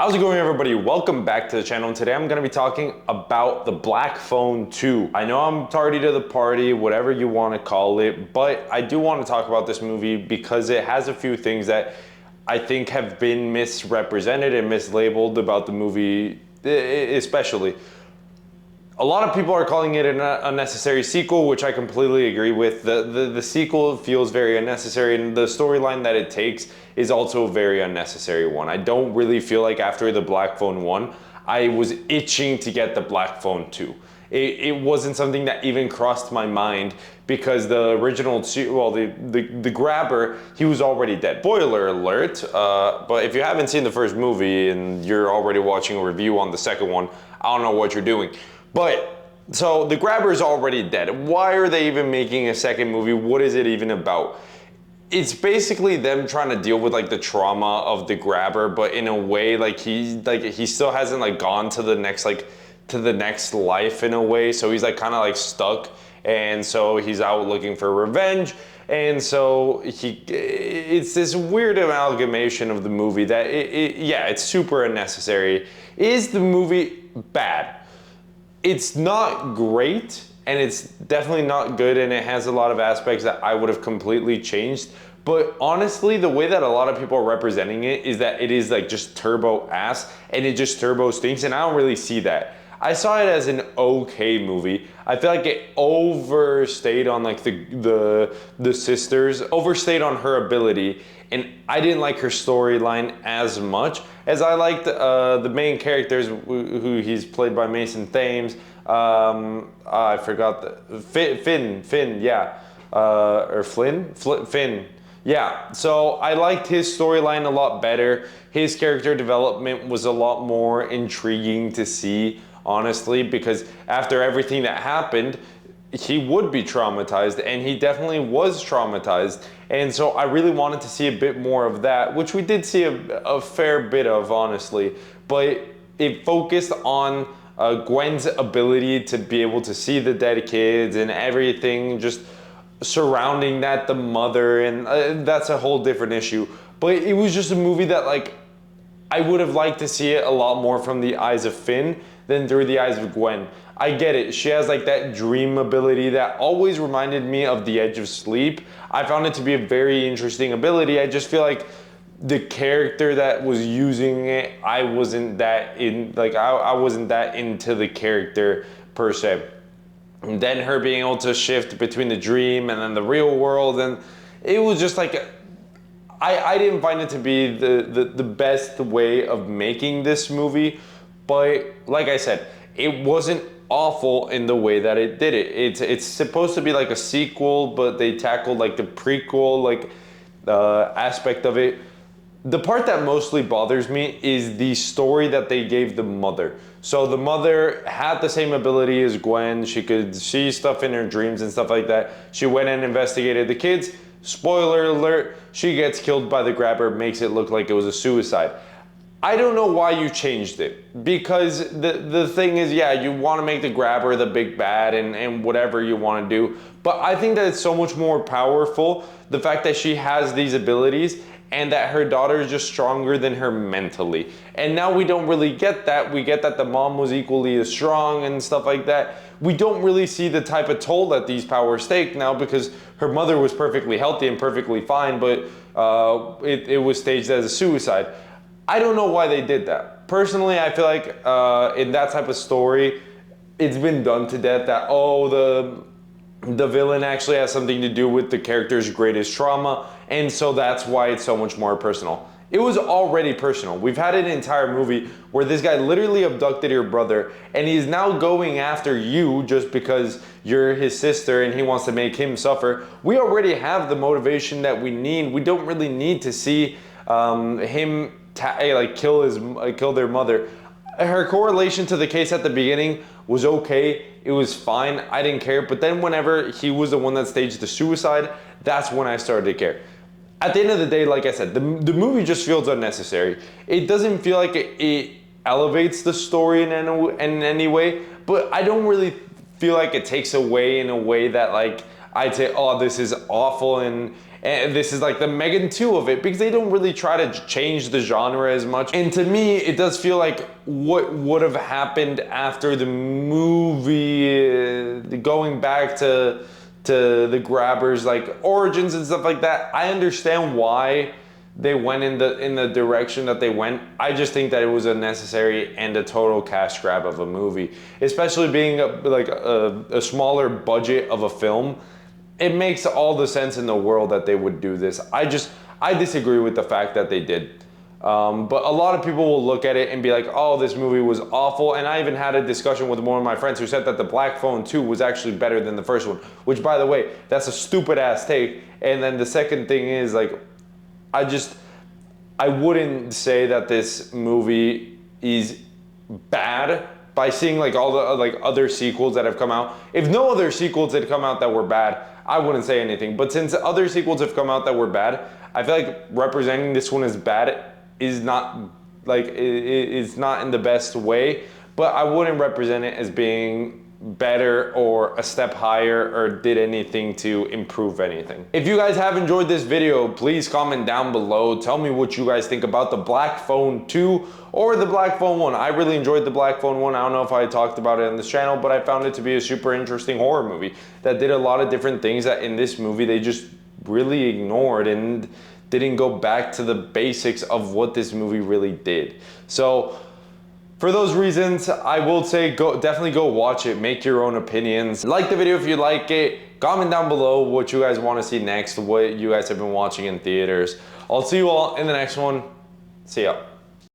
How's it going, everybody? Welcome back to the channel. And today I'm going to be talking about The Black Phone 2. I know I'm tardy to the party, whatever you want to call it, but I do want to talk about this movie because it has a few things that I think have been misrepresented and mislabeled about the movie, especially. A lot of people are calling it an unnecessary sequel, which I completely agree with. The sequel feels very unnecessary, and the storyline that it takes is also a very unnecessary one. I don't really feel like after The Black Phone 1, I was itching to get The Black Phone 2. It wasn't something that even crossed my mind because the original, well, the grabber, he was already dead. Spoiler alert, but if you haven't seen the first movie and you're already watching a review on the second one, I don't know what you're doing. But, so the grabber's already dead. Why are they even making a second movie? What is it even about? It's basically them trying to deal with like the trauma of the grabber, but in a way like he still hasn't like gone to the next life in a way. So he's like kind of like stuck, and so he's out looking for revenge. And so it's this weird amalgamation of the movie that yeah, it's super unnecessary. Is the movie bad? It's not great, and it's definitely not good, and it has a lot of aspects that I would have completely changed. But honestly, the way that a lot of people are representing it is that it is like just turbo ass, and it just turbo stinks, and I don't really see that. I saw it as an okay movie. I feel like it overstayed on like the sisters, overstayed on her ability, and I didn't like her storyline as much as I liked the main characters, who he's played by Mason Thames. I forgot the Finn, yeah, or Finn. Yeah, so I liked his storyline a lot better. His character development was a lot more intriguing to see, honestly, because after everything that happened, he would be traumatized, and he definitely was traumatized. And so I really wanted to see a bit more of that, which we did see a fair bit of, honestly. But it focused on Gwen's ability to be able to see the dead kids and everything just surrounding that, the mother, and that's a whole different issue. But it was just a movie that, like, I would have liked to see it a lot more from the eyes of Finn than through the eyes of Gwen. I get it, she has like that dream ability that always reminded me of The Edge of Sleep. I found it to be a very interesting ability. I just feel like the character that was using it, I wasn't that I wasn't that into the character per se. And then her being able to shift between the dream and then the real world, and it was just like, I didn't find it to be the best way of making this movie, but like I said, it wasn't awful in the way that it did it. It's supposed to be like a sequel, but they tackled like the prequel aspect of it. The part that mostly bothers me is the story that they gave the mother. So the mother had the same ability as Gwen. She could see stuff in her dreams and stuff like that. She went and investigated the kids. Spoiler alert, she gets killed by the grabber, makes it look like it was a suicide. I don't know why you changed it, because the thing is, yeah, you want to make the grabber the big bad and whatever you want to do, but I think that it's so much more powerful, the fact that she has these abilities and that her daughter is just stronger than her mentally. And now we don't really get that. We get that the mom was equally as strong and stuff like that. We don't really see the type of toll that these powers take now, because her mother was perfectly healthy and perfectly fine, but it was staged as a suicide. I don't know why they did that. Personally, I feel like in that type of story, it's been done to death that, oh, the villain actually has something to do with the character's greatest trauma, and so that's why it's so much more personal. It was already personal. We've had an entire movie where this guy literally abducted your brother, and he's now going after you just because you're his sister and he wants to make him suffer. We already have the motivation that we need. We don't really need to see him kill their mother. Her correlation to the case at the beginning was okay. It was fine. I didn't care. But then whenever he was the one that staged the suicide, that's when I started to care. At the end of the day, like I said, the movie just feels unnecessary. It doesn't feel like it elevates the story in any way, but I don't really feel like it takes away in a way that, like, I'd say, oh, this is awful, and And this is like the Megan 2 of it, because they don't really try to change the genre as much. And to me, it does feel like what would have happened after the movie, going back to the Grabbers, like origins and stuff like that. I understand why they went in the direction that they went. I just think that it was unnecessary and a total cash grab of a movie, especially being a smaller budget of a film. It makes all the sense in the world that they would do this. I disagree with the fact that they did. But a lot of people will look at it and be like, oh, this movie was awful. And I even had a discussion with one of my friends who said that The Black Phone 2 was actually better than the first one, which, by the way, that's a stupid ass take. And then the second thing is, like, I wouldn't say that this movie is bad by seeing like all the like other sequels that have come out. If no other sequels had come out that were bad, I wouldn't say anything. But since other sequels have come out that were bad, I feel like representing this one as bad is not like it's not in the best way. But I wouldn't represent it as being better or a step higher or did anything to improve anything. If you guys have enjoyed this video, please comment down below. Tell me what you guys think about The Black Phone 2 or The Black Phone 1. I really enjoyed The Black Phone 1. I don't know if I talked about it on this channel, but I found it to be a super interesting horror movie that did a lot of different things that in this movie they just really ignored and didn't go back to the basics of what this movie really did. So for those reasons, I will say definitely go watch it, make your own opinions. Like the video if you like it, comment down below what you guys want to see next, what you guys have been watching in theaters. I'll see you all in the next one. See ya.